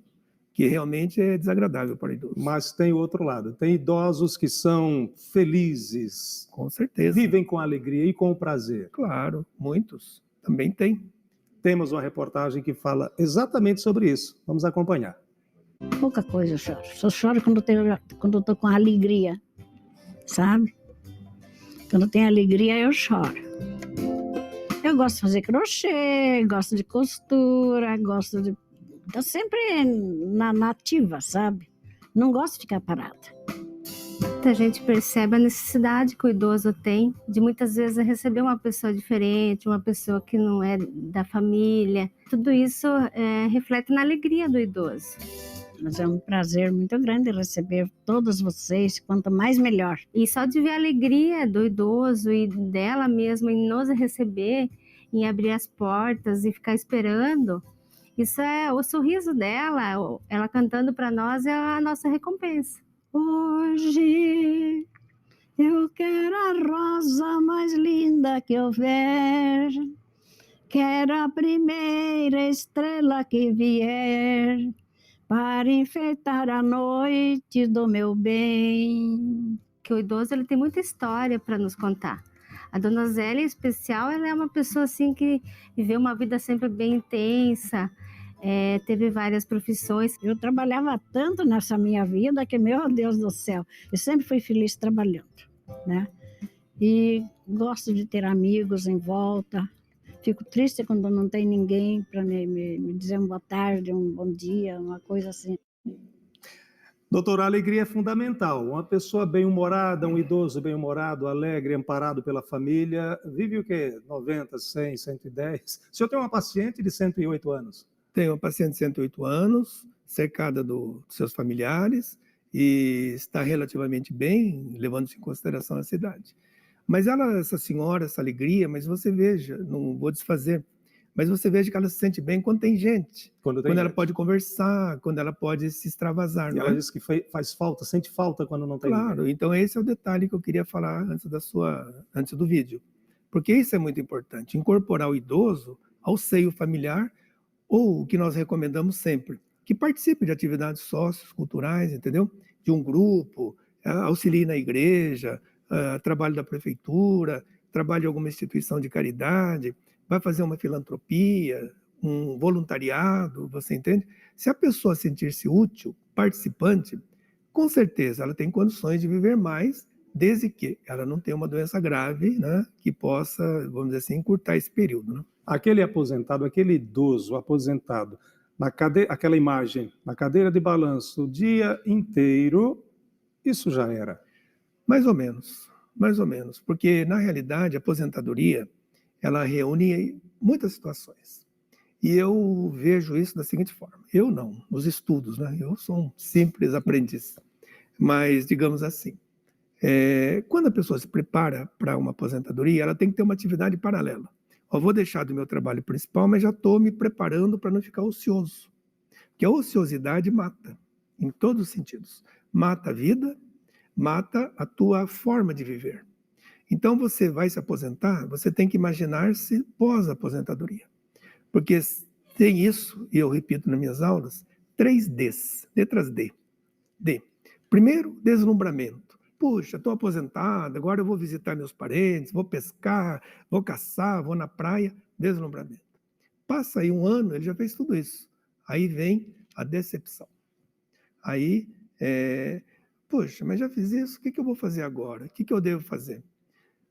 S2: que realmente é desagradável para o idoso.
S1: Mas tem o outro lado. Tem idosos que são felizes.
S2: Com certeza.
S1: Vivem com alegria e com prazer.
S2: Claro, muitos. Também tem.
S1: Temos uma reportagem que fala exatamente sobre isso. Vamos acompanhar.
S8: Pouca coisa eu choro. Só choro quando eu tô com alegria, sabe? Quando tem alegria, eu choro. Eu gosto de fazer crochê, gosto de costura, gosto de... Tô sempre na ativa, sabe? Não gosto de ficar parada.
S9: A gente percebe a necessidade que o idoso tem de muitas vezes receber uma pessoa diferente, uma pessoa que não é da família. Tudo isso reflete na alegria do idoso.
S8: Mas é um prazer muito grande receber todos vocês, quanto mais melhor.
S9: E só de ver a alegria do idoso e dela mesma em nos receber, em abrir as portas e ficar esperando, isso é o sorriso dela, ela cantando para nós é a nossa recompensa.
S8: Hoje eu quero a rosa mais linda que houver, quero a primeira estrela que vier, para enfeitar a noite do meu bem.
S9: Que o idoso ele tem muita história para nos contar. A dona Zélia, em especial, ela é uma pessoa assim que viveu uma vida sempre bem intensa, teve várias profissões.
S8: Eu trabalhava tanto nessa minha vida que, meu Deus do céu, eu sempre fui feliz trabalhando, né? E gosto de ter amigos em volta. Fico triste quando não tem ninguém para me dizer uma boa tarde, um bom dia, uma coisa assim.
S1: Doutora, a alegria é fundamental. Uma pessoa bem-humorada, um idoso bem-humorado, alegre, amparado pela família, vive o quê? 90, 100, 110? O senhor tem uma paciente de 108 anos?
S2: Tenho uma paciente de 108 anos, cercada dos seus familiares, e está relativamente bem, levando-se em consideração a cidade. Mas ela, essa senhora, essa alegria, mas você veja, não vou desfazer, mas você veja que ela se sente bem quando tem gente, quando ela pode conversar, quando ela pode se extravasar.
S1: E ela diz que faz falta, sente falta quando não tem
S2: Claro,
S1: ninguém.
S2: então esse é o detalhe que eu queria falar antes do vídeo, porque isso é muito importante, incorporar o idoso ao seio familiar, ou o que nós recomendamos sempre, que participe de atividades socioculturais, entendeu? De um grupo, auxilie na igreja, trabalho da prefeitura, trabalho de alguma instituição de caridade, vai fazer uma filantropia, um voluntariado, você entende? Se a pessoa sentir-se útil, participante, com certeza ela tem condições de viver mais, desde que ela não tenha uma doença grave, né, que possa, vamos dizer assim, encurtar esse período, né?
S1: Aquele aposentado, aquele idoso aposentado, aquela imagem, na cadeira de balanço o dia inteiro, isso já era.
S2: Mais ou menos, porque na realidade a aposentadoria, ela reúne muitas situações. E eu vejo isso da seguinte forma, eu não, nos estudos, né? Eu sou um simples aprendiz, mas digamos assim, quando a pessoa se prepara para uma aposentadoria, ela tem que ter uma atividade paralela. Eu vou deixar do meu trabalho principal, mas já estou me preparando para não ficar ocioso. Porque a ociosidade mata, em todos os sentidos. Mata a vida, mata a tua forma de viver. Então, você vai se aposentar, você tem que imaginar-se pós-aposentadoria. Porque tem isso, e eu repito nas minhas aulas, 3 Ds, letras D. D. Primeiro, deslumbramento. Puxa, estou aposentado, agora eu vou visitar meus parentes, vou pescar, vou caçar, vou na praia. Deslumbramento. Passa aí um ano, ele já fez tudo isso. Aí vem a decepção. Aí, puxa, mas já fiz isso, o que eu vou fazer agora? O que eu devo fazer?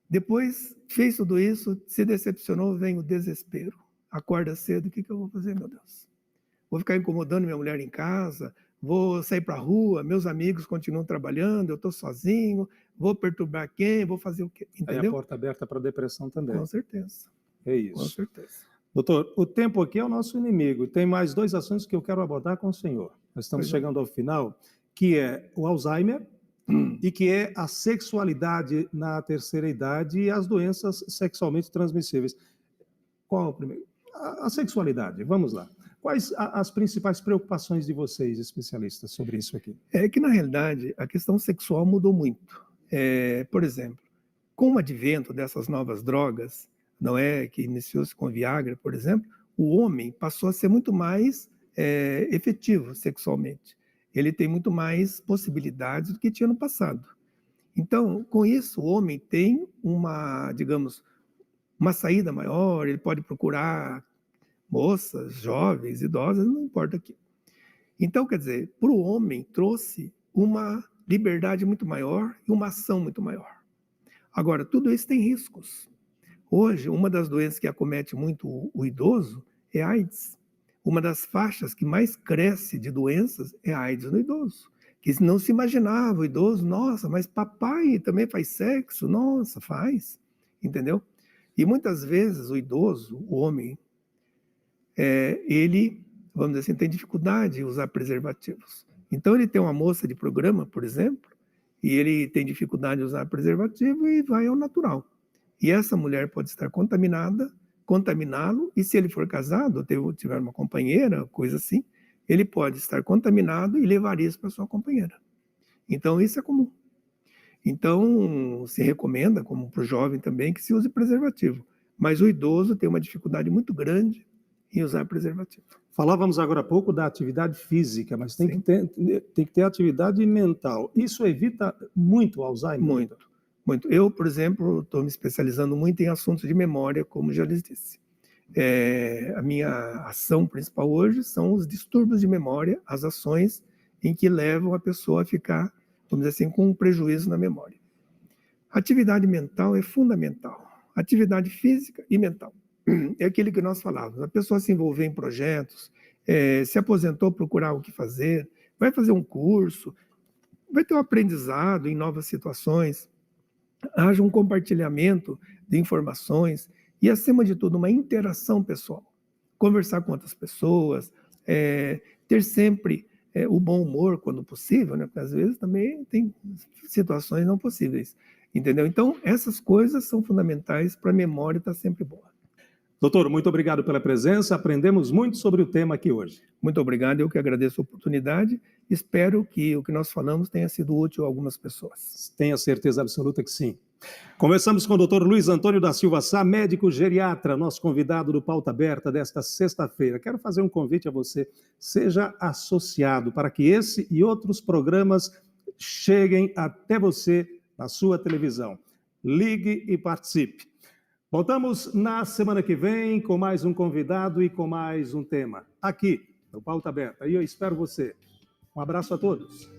S2: Depois, fez tudo isso, se decepcionou, vem o desespero. Acorda cedo, o que eu vou fazer, meu Deus? Vou ficar incomodando minha mulher em casa, vou sair para a rua, meus amigos continuam trabalhando, eu estou sozinho, vou perturbar quem, vou fazer o quê? Entendeu?
S1: Aí a porta aberta para a depressão também.
S2: Com certeza.
S1: É isso.
S2: Com certeza.
S1: Doutor, o tempo aqui é o nosso inimigo. Tem mais 2 assuntos que eu quero abordar com o senhor. Nós estamos chegando ao final, que é o Alzheimer e que é a sexualidade na terceira idade e as doenças sexualmente transmissíveis. Qual é o primeiro? A sexualidade, vamos lá. Quais as principais preocupações de vocês, especialistas, sobre isso aqui?
S2: É que, na realidade, a questão sexual mudou muito. Por exemplo, com o advento dessas novas drogas, não é, que iniciou-se com Viagra, por exemplo, o homem passou a ser muito mais efetivo sexualmente. Ele tem muito mais possibilidades do que tinha no passado. Então, com isso, o homem tem uma, digamos, uma saída maior, ele pode procurar moças, jovens, idosas, não importa aqui. Então, quer dizer, para o homem trouxe uma liberdade muito maior e uma ação muito maior. Agora, tudo isso tem riscos. Hoje, uma das doenças que acomete muito o idoso é a AIDS. Uma das faixas que mais cresce de doenças é a AIDS no idoso. Que não se imaginava o idoso, nossa, mas papai também faz sexo? Nossa, faz, entendeu? E muitas vezes o idoso, o homem, ele, vamos dizer assim, tem dificuldade em usar preservativos. Então ele tem uma moça de programa, por exemplo, e ele tem dificuldade em usar preservativo e vai ao natural. E essa mulher pode estar contaminá-lo, e se ele for casado, ou tiver uma companheira, coisa assim, ele pode estar contaminado e levar isso para sua companheira. Então isso é comum. Então se recomenda, como para o jovem também, que se use preservativo. Mas o idoso tem uma dificuldade muito grande em usar preservativo.
S1: Falávamos agora há pouco da atividade física, mas tem que ter atividade mental. Isso evita muito o Alzheimer?
S2: Muito, muito. Eu, por exemplo, estou me especializando muito em assuntos de memória, como já lhes disse. A minha ação principal hoje são os distúrbios de memória, as ações em que levam a pessoa a ficar, vamos dizer assim, com um prejuízo na memória. Atividade mental é fundamental. Atividade física e mental. É aquilo que nós falávamos. A pessoa se envolver em projetos, se aposentou, procurar o que fazer, vai fazer um curso, vai ter um aprendizado em novas situações, haja um compartilhamento de informações e, acima de tudo, uma interação pessoal. Conversar com outras pessoas, ter sempre o bom humor quando possível, né? Porque às vezes também tem situações não possíveis, entendeu? Então, essas coisas são fundamentais para a memória estar sempre boa.
S1: Doutor, muito obrigado pela presença. Aprendemos muito sobre o tema aqui hoje.
S2: Muito obrigado, eu que agradeço a oportunidade. Espero que o que nós falamos tenha sido útil a algumas pessoas.
S1: Tenho certeza absoluta que sim. Conversamos com o Dr. Luiz Antônio da Silva Sá, médico geriatra, nosso convidado do Pauta Aberta desta sexta-feira. Quero fazer um convite a você. Seja associado para que esse e outros programas cheguem até você na sua televisão. Ligue e participe. Voltamos na semana que vem com mais um convidado e com mais um tema, aqui no Pauta Aberta. E eu espero você. Um abraço a todos.